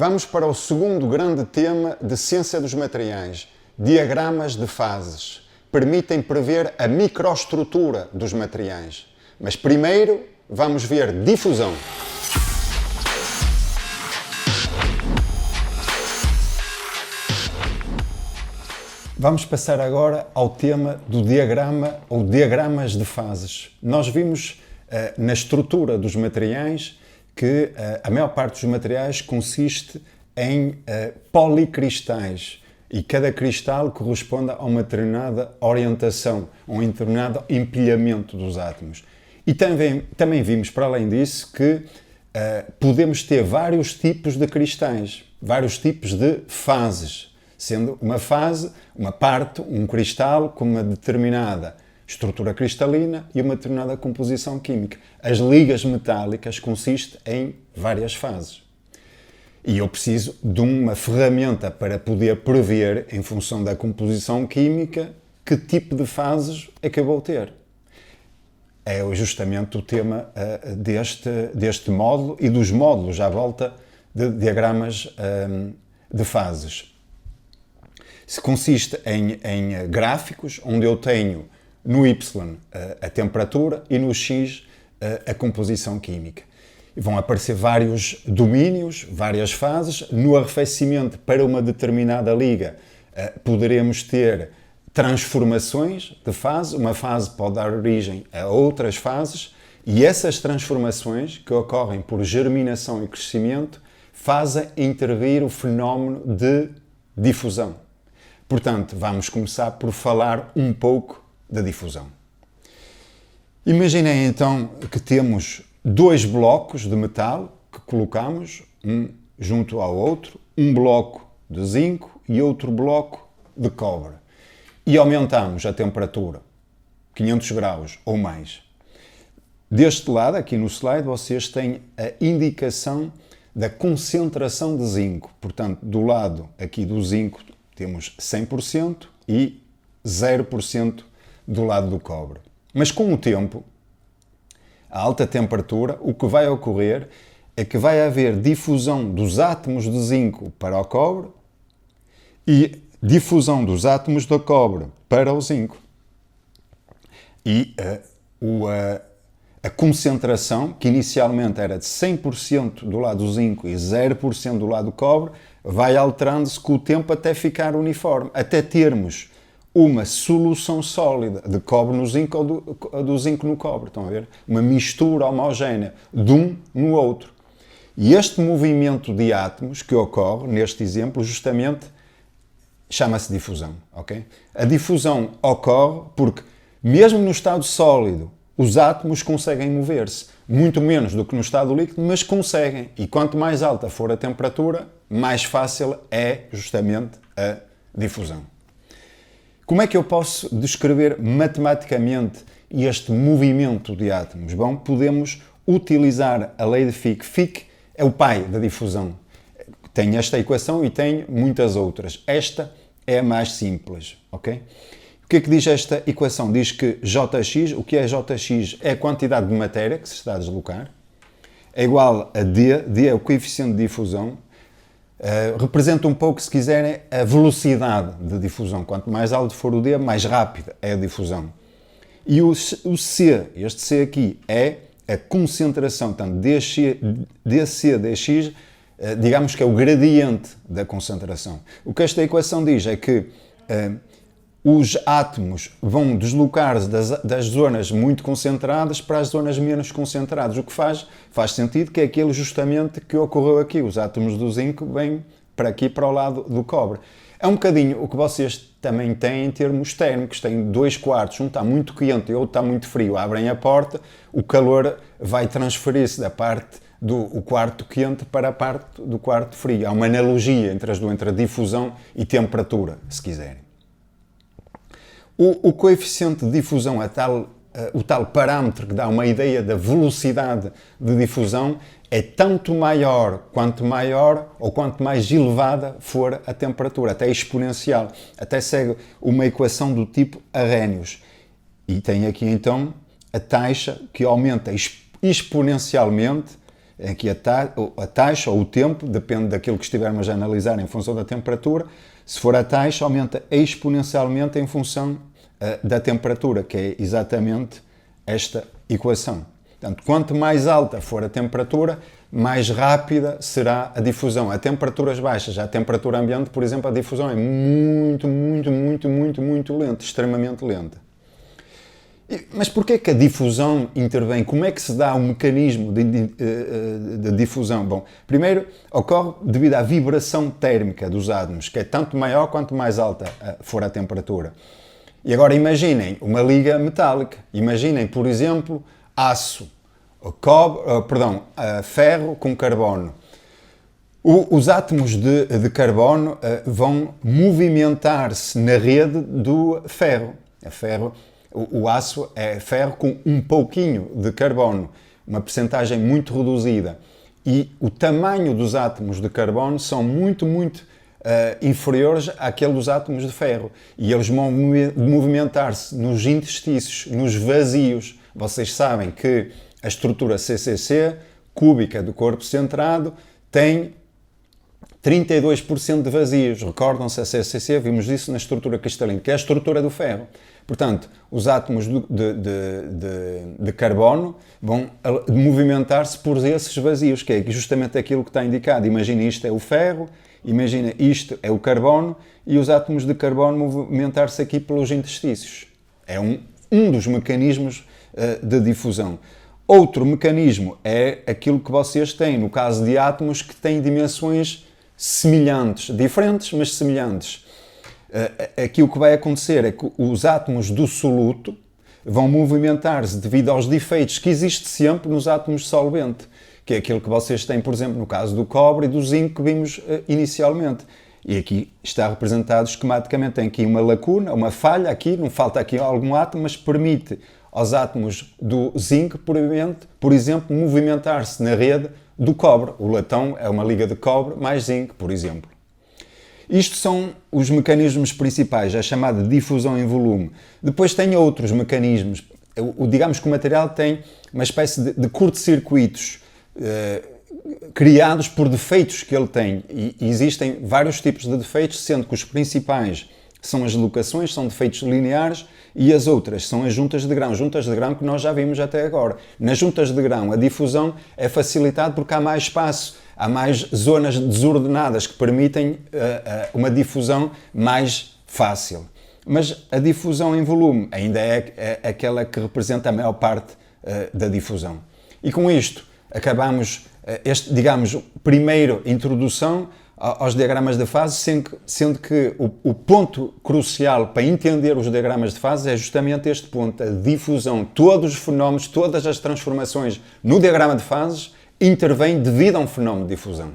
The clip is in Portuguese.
Vamos para o segundo grande tema de ciência dos materiais. Diagramas de fases. Permitem prever a microestrutura dos materiais. Mas primeiro vamos ver difusão. Vamos passar agora ao tema do diagrama ou diagramas de fases. Nós vimos na estrutura dos materiais que a maior parte dos materiais consiste em policristais e cada cristal corresponde a uma determinada orientação, a um determinado empilhamento dos átomos. E também vimos, para além disso, que podemos ter vários tipos de cristais, vários tipos de fases, sendo uma fase, uma parte, um cristal com uma determinada estrutura cristalina e uma determinada composição química. As ligas metálicas consistem em várias fases. E eu preciso de uma ferramenta para poder prever, em função da composição química, que tipo de fases é que eu vou ter. É justamente o tema deste módulo e dos módulos à volta de diagramas de fases. Se consiste em gráficos onde eu tenho no Y a temperatura e no X a composição química. E vão aparecer vários domínios, várias fases. No arrefecimento para uma determinada liga poderemos ter transformações de fase. Uma fase pode dar origem a outras fases e essas transformações, que ocorrem por germinação e crescimento, fazem intervir o fenómeno de difusão. Portanto, vamos começar por falar um pouco da difusão. Imaginem então que temos dois blocos de metal que colocamos um junto ao outro, um bloco de zinco e outro bloco de cobre. E aumentamos a temperatura, 500 graus ou mais. Deste lado, aqui no slide, vocês têm a indicação da concentração de zinco. Portanto, do lado aqui do zinco temos 100% e 0% do lado do cobre. Mas com o tempo, a alta temperatura, o que vai ocorrer é que vai haver difusão dos átomos de zinco para o cobre e difusão dos átomos do cobre para o zinco. E a concentração, que inicialmente era de 100% do lado do zinco e 0% do lado do cobre, vai alterando-se com o tempo até ficar uniforme, até termos uma solução sólida de cobre no zinco ou do zinco no cobre. Estão a ver? Uma mistura homogénea de um no outro. E este movimento de átomos que ocorre, neste exemplo, justamente chama-se difusão. Okay? A difusão ocorre porque, mesmo no estado sólido, os átomos conseguem mover-se. Muito menos do que no estado líquido, mas conseguem. E quanto mais alta for a temperatura, mais fácil é justamente a difusão. Como é que eu posso descrever matematicamente este movimento de átomos? Bom, podemos utilizar a lei de Fick. Fick é o pai da difusão. Tem esta equação e tem muitas outras. Esta é a mais simples, ok? O que é que diz esta equação? Diz que Jx, o que é Jx? É a quantidade de matéria que se está a deslocar, é igual a D, D é o coeficiente de difusão, representa um pouco, se quiserem, a velocidade de difusão. Quanto mais alto for o D, mais rápida é a difusão. E o C, este C aqui, é a concentração, portanto, DC, dx, digamos que é o gradiente da concentração. O que esta equação diz é que os átomos vão deslocar-se das zonas muito concentradas para as zonas menos concentradas. O que faz sentido, que é aquilo justamente que ocorreu aqui. Os átomos do zinco vêm para aqui, para o lado do cobre. É um bocadinho o que vocês também têm em termos térmicos. Tem dois quartos, um está muito quente e outro está muito frio. Abrem a porta, o calor vai transferir-se da parte do quarto quente para a parte do quarto frio. Há uma analogia entre as duas, entre a difusão e temperatura, se quiserem. O coeficiente de difusão, o tal parâmetro que dá uma ideia da velocidade de difusão, é tanto maior quanto mais elevada for a temperatura, até exponencial, até segue uma equação do tipo Arrhenius. E tem aqui então a taxa que aumenta exponencialmente em que a taxa ou o tempo, depende daquilo que estivermos a analisar em função da temperatura, se for a taxa, aumenta exponencialmente em função da temperatura, que é exatamente esta equação. Portanto, quanto mais alta for a temperatura, mais rápida será a difusão. A temperaturas baixas, a temperatura ambiente, por exemplo, a difusão é muito lenta, extremamente lenta. Mas porquê que a difusão intervém? Como é que se dá o mecanismo de difusão? Bom, primeiro, ocorre devido à vibração térmica dos átomos, que é tanto maior quanto mais alta for a temperatura. E agora imaginem uma liga metálica. Imaginem, por exemplo, aço, ferro com carbono. Os átomos de carbono vão movimentar-se na rede do ferro. O aço é ferro com um pouquinho de carbono, uma percentagem muito reduzida. E o tamanho dos átomos de carbono são muito inferiores àquele dos átomos de ferro. E eles vão movimentar-se nos interstícios, nos vazios. Vocês sabem que a estrutura CCC, cúbica do corpo centrado, tem 32% de vazios. Recordam-se a CCC? Vimos isso na estrutura cristalina, que é a estrutura do ferro. Portanto, os átomos de carbono vão movimentar-se por esses vazios, que é justamente aquilo que está indicado. Imagina, isto é o ferro, imagina, isto é o carbono, e os átomos de carbono movimentar-se aqui pelos interstícios. É um dos mecanismos de difusão. Outro mecanismo é aquilo que vocês têm, no caso de átomos que têm dimensões semelhantes, diferentes, mas semelhantes. Aqui o que vai acontecer é que os átomos do soluto vão movimentar-se devido aos defeitos que existem sempre nos átomos de solvente, que é aquilo que vocês têm, por exemplo, no caso do cobre e do zinco que vimos inicialmente. E aqui está representado esquematicamente, tem aqui uma lacuna, uma falha aqui, não falta aqui algum átomo, mas permite aos átomos do zinco, por exemplo, movimentar-se na rede do cobre. O latão é uma liga de cobre mais zinco, por exemplo. Isto são os mecanismos principais, a chamada difusão em volume. Depois tem outros mecanismos. Digamos que o material tem uma espécie de curto-circuitos criados por defeitos que ele tem. E existem vários tipos de defeitos, sendo que os principais são as locações, são defeitos lineares, e as outras são as juntas de grão que nós já vimos até agora. Nas juntas de grão, a difusão é facilitada porque há mais espaço, há mais zonas desordenadas que permitem uma difusão mais fácil. Mas a difusão em volume ainda é aquela que representa a maior parte da difusão. E com isto acabamos primeira introdução aos diagramas de fase, sendo que o ponto crucial para entender os diagramas de fase é justamente este ponto, a difusão. Todos os fenómenos, todas as transformações no diagrama de fases intervêm devido a um fenómeno de difusão.